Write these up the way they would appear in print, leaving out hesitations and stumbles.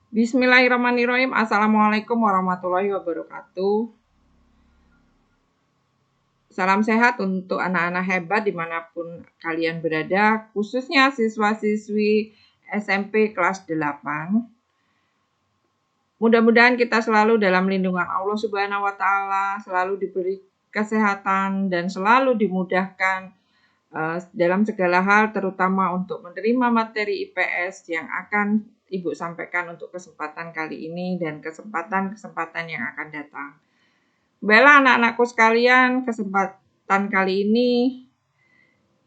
Bismillahirrahmanirrahim. Assalamualaikum warahmatullahi wabarakatuh. Salam sehat untuk anak-anak hebat dimanapun kalian berada, khususnya siswa-siswi SMP kelas 8. Mudah-mudahan kita selalu dalam lindungan Allah Subhanahu wa Ta'ala, selalu diberi kesehatan dan selalu dimudahkan dalam segala hal, terutama untuk menerima materi IPS yang akan Ibu sampaikan untuk kesempatan kali ini dan kesempatan-kesempatan yang akan datang. Baiklah anak-anakku sekalian, kesempatan kali ini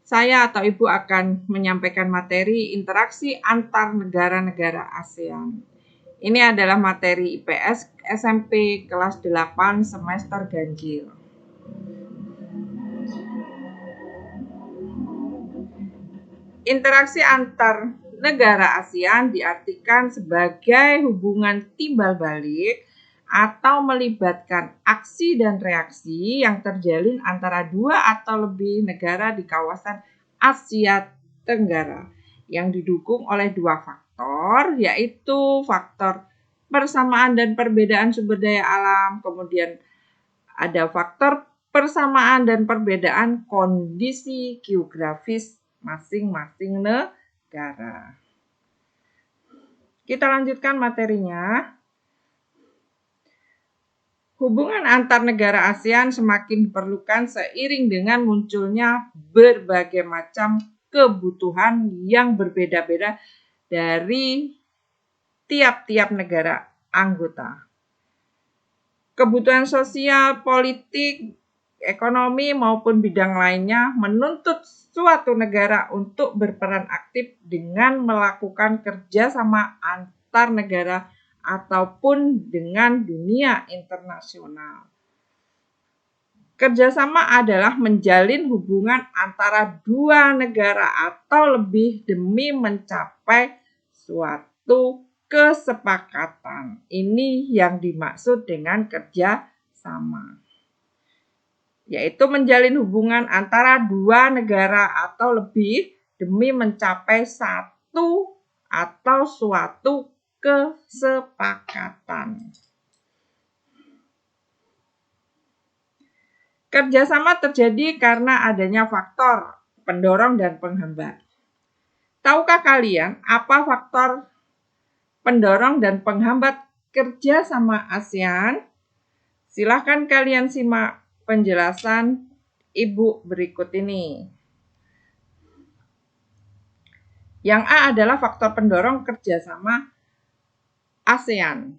saya atau Ibu akan menyampaikan materi interaksi antar negara-negara ASEAN. Ini adalah materi IPS SMP kelas 8 semester ganjil. Interaksi antar negara ASEAN diartikan sebagai hubungan timbal balik atau melibatkan aksi dan reaksi yang terjalin antara dua atau lebih negara di kawasan Asia Tenggara yang didukung oleh dua faktor, yaitu faktor persamaan dan perbedaan sumber daya alam, kemudian ada faktor persamaan dan perbedaan kondisi geografis masing-masing negara. Kita lanjutkan materinya. Hubungan antar negara ASEAN semakin diperlukan seiring dengan munculnya berbagai macam kebutuhan yang berbeda-beda dari tiap-tiap negara anggota. Kebutuhan sosial, politik, ekonomi maupun bidang lainnya menuntut suatu negara untuk berperan aktif dengan melakukan kerjasama antar negara ataupun dengan dunia internasional. Kerjasama adalah menjalin hubungan antara dua negara atau lebih demi mencapai suatu kesepakatan. Ini yang dimaksud dengan kerjasama, yaitu menjalin hubungan antara dua negara atau lebih demi mencapai satu atau suatu kesepakatan. Kerjasama terjadi karena adanya faktor pendorong dan penghambat. Tahukah kalian apa faktor pendorong dan penghambat kerjasama ASEAN? Silahkan kalian simak penjelasan Ibu berikut ini. Yang A adalah faktor pendorong kerjasama ASEAN.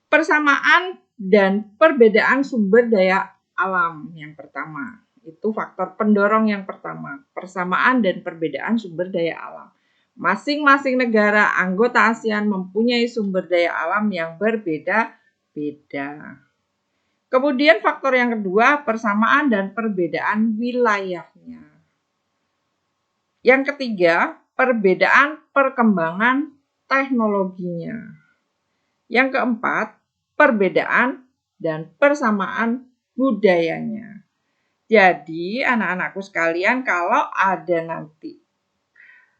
Persamaan dan perbedaan sumber daya alam yang pertama. Itu faktor pendorong yang pertama. Persamaan dan perbedaan sumber daya alam. Masing-masing negara anggota ASEAN mempunyai sumber daya alam yang berbeda-beda. Kemudian faktor yang kedua, persamaan dan perbedaan wilayahnya. Yang ketiga, perbedaan perkembangan teknologinya. Yang keempat, perbedaan dan persamaan budayanya. Jadi, anak-anakku sekalian, kalau ada nanti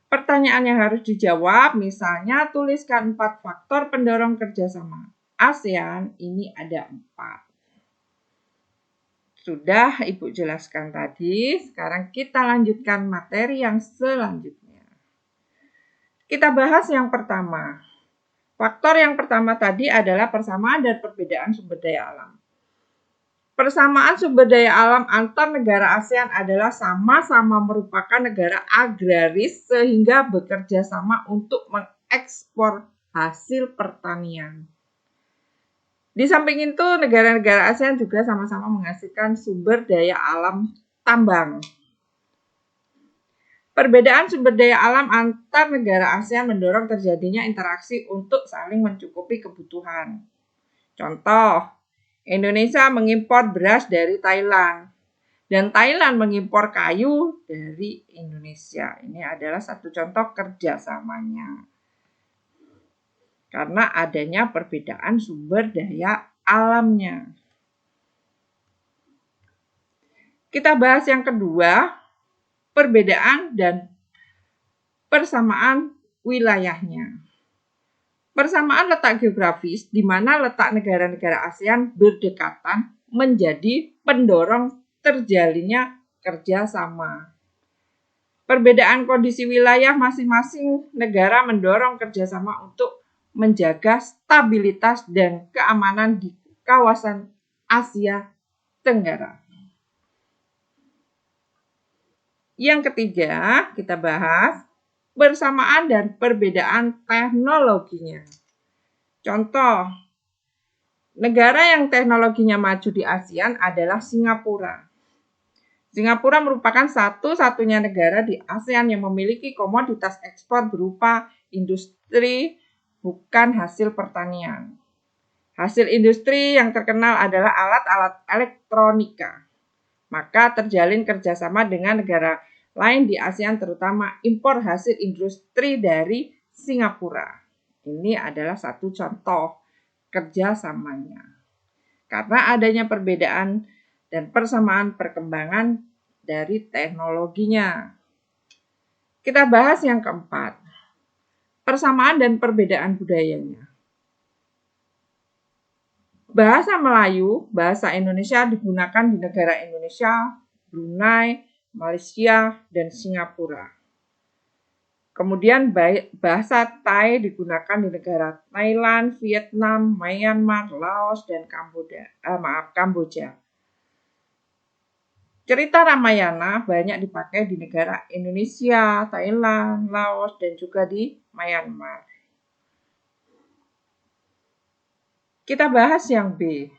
pertanyaan yang harus dijawab, misalnya tuliskan 4 faktor pendorong kerjasama ASEAN, ini ada 4. Sudah Ibu jelaskan tadi, sekarang kita lanjutkan materi yang selanjutnya. Kita bahas yang pertama. Faktor yang pertama tadi adalah persamaan dan perbedaan sumber daya alam. Persamaan sumber daya alam antar negara ASEAN adalah sama-sama merupakan negara agraris sehingga bekerja sama untuk mengekspor hasil pertanian. Di samping itu, negara-negara ASEAN juga sama-sama menghasilkan sumber daya alam tambang. Perbedaan sumber daya alam antar negara ASEAN mendorong terjadinya interaksi untuk saling mencukupi kebutuhan. Contoh, Indonesia mengimpor beras dari Thailand dan Thailand mengimpor kayu dari Indonesia. Ini adalah satu contoh kerjasamanya. Karena adanya perbedaan sumber daya alamnya. Kita bahas yang kedua, perbedaan dan persamaan wilayahnya. Persamaan letak geografis di mana letak negara-negara ASEAN berdekatan menjadi pendorong terjalinnya kerjasama. Perbedaan kondisi wilayah masing-masing negara mendorong kerjasama untuk menjaga stabilitas dan keamanan di kawasan Asia Tenggara. Yang ketiga, kita bahas persamaan dan perbedaan teknologinya. Contoh, negara yang teknologinya maju di ASEAN adalah Singapura. Singapura merupakan satu-satunya negara di ASEAN yang memiliki komoditas ekspor berupa industri bukan hasil pertanian. Hasil industri yang terkenal adalah alat-alat elektronika. Maka terjalin kerjasama dengan negara lain di ASEAN, terutama impor hasil industri dari Singapura. Ini adalah satu contoh kerjasamanya. Karena adanya perbedaan dan persamaan perkembangan dari teknologinya. Kita bahas yang keempat, persamaan dan perbedaan budayanya. Bahasa Melayu, bahasa Indonesia digunakan di negara Indonesia, Brunei, Malaysia, dan Singapura. Kemudian bahasa Thai digunakan di negara Thailand, Vietnam, Myanmar, Laos, dan Kamboja. Cerita Ramayana banyak dipakai di negara Indonesia, Thailand, Laos, dan juga di Myanmar. Kita bahas yang B.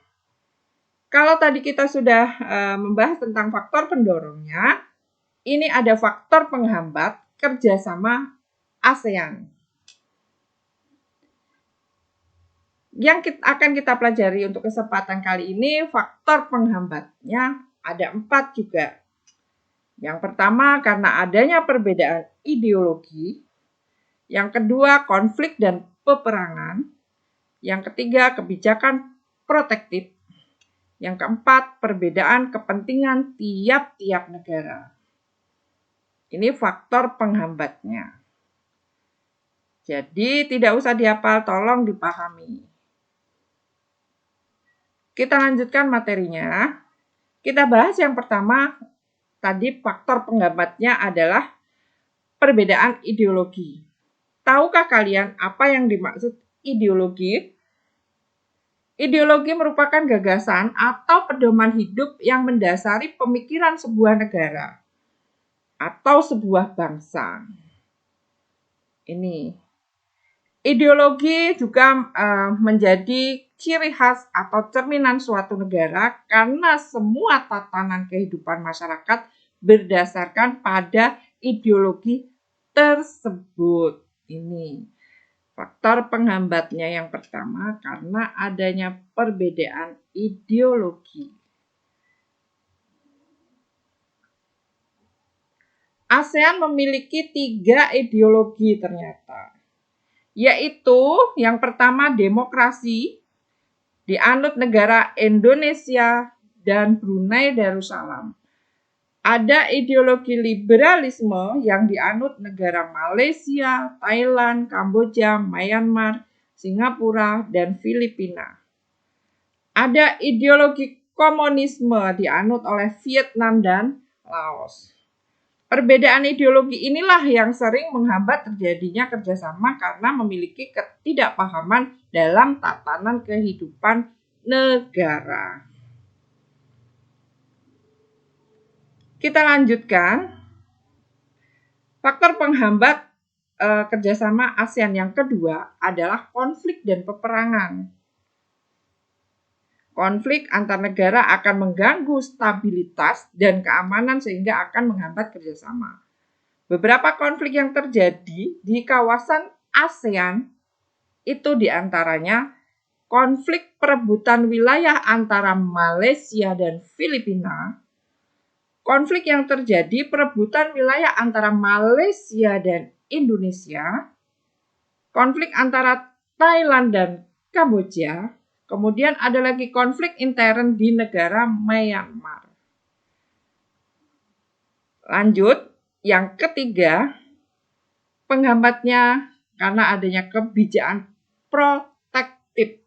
Kalau tadi kita sudah membahas tentang faktor pendorongnya, ini ada faktor penghambat kerjasama ASEAN. Yang akan kita pelajari untuk kesempatan kali ini, faktor penghambatnya ada 4 juga. Yang pertama, karena adanya perbedaan ideologi. Yang kedua, konflik dan peperangan. Yang ketiga, kebijakan protektif. Yang keempat, perbedaan kepentingan tiap-tiap negara. Ini faktor penghambatnya. Jadi tidak usah dihafal, tolong dipahami. Kita lanjutkan materinya. Kita bahas yang pertama, tadi faktor penghambatnya adalah perbedaan ideologi. Tahukah kalian apa yang dimaksud ideologi? Ideologi merupakan gagasan atau pedoman hidup yang mendasari pemikiran sebuah negara atau sebuah bangsa. Ini. Ideologi juga menjadi ciri khas atau cerminan suatu negara karena semua tatanan kehidupan masyarakat berdasarkan pada ideologi tersebut. Ini. Faktor penghambatnya yang pertama karena adanya perbedaan ideologi. ASEAN memiliki 3 ideologi ternyata, yaitu yang pertama demokrasi, dianut negara Indonesia dan Brunei Darussalam. Ada ideologi liberalisme yang dianut negara Malaysia, Thailand, Kamboja, Myanmar, Singapura, dan Filipina. Ada ideologi komunisme dianut oleh Vietnam dan Laos. Perbedaan ideologi inilah yang sering menghambat terjadinya kerjasama karena memiliki ketidakpahaman dalam tatanan kehidupan negara. Kita lanjutkan. Faktor penghambat kerjasama ASEAN yang kedua adalah konflik dan peperangan. Konflik antar negara akan mengganggu stabilitas dan keamanan sehingga akan menghambat kerjasama. Beberapa konflik yang terjadi di kawasan ASEAN itu diantaranya konflik perebutan wilayah antara Malaysia dan Filipina, konflik yang terjadi perebutan wilayah antara Malaysia dan Indonesia, konflik antara Thailand dan Kamboja, kemudian ada lagi konflik intern di negara Myanmar. Lanjut, yang ketiga, Penghambatnya karena adanya kebijakan protektif.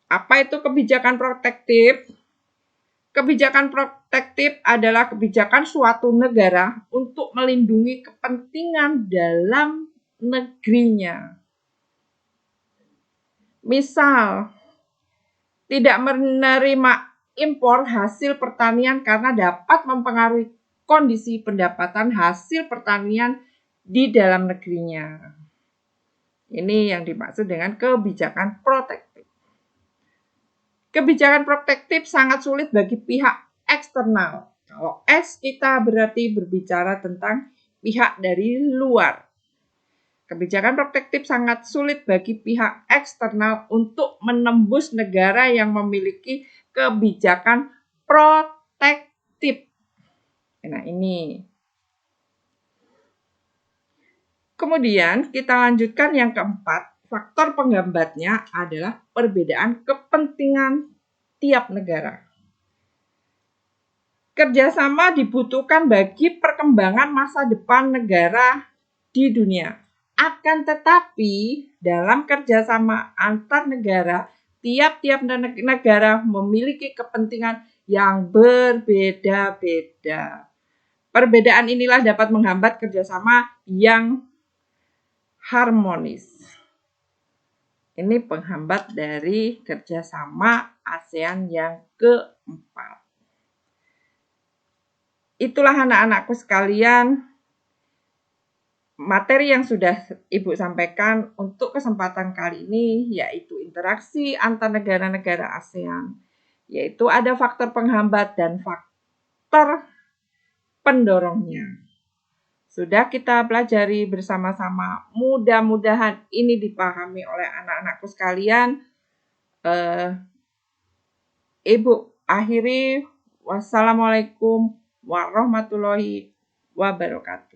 Apa itu kebijakan protektif? Kebijakan protektif adalah kebijakan suatu negara untuk melindungi kepentingan dalam negerinya. Misal, tidak menerima impor hasil pertanian karena dapat mempengaruhi kondisi pendapatan hasil pertanian di dalam negerinya. Ini yang dimaksud dengan kebijakan protektif. Kebijakan protektif sangat sulit bagi pihak eksternal. Kalau S kita berarti berbicara tentang pihak dari luar. Kebijakan protektif sangat sulit bagi pihak eksternal untuk menembus negara yang memiliki kebijakan protektif. Nah, ini. Kemudian kita lanjutkan yang keempat, faktor penghambatnya adalah perbedaan kepentingan tiap negara. Kerjasama dibutuhkan bagi perkembangan masa depan negara di dunia. Akan tetapi, dalam kerjasama antar negara, tiap-tiap negara memiliki kepentingan yang berbeda-beda. Perbedaan inilah dapat menghambat kerjasama yang harmonis. Ini penghambat dari kerjasama ASEAN yang keempat. Itulah anak-anakku sekalian, materi yang sudah Ibu sampaikan untuk kesempatan kali ini, yaitu interaksi antar negara-negara ASEAN. Yaitu ada faktor penghambat dan faktor pendorongnya. Sudah kita pelajari bersama-sama. Mudah-mudahan ini dipahami oleh anak-anakku sekalian. Ibu akhiri. Wassalamualaikum warahmatullahi wabarakatuh.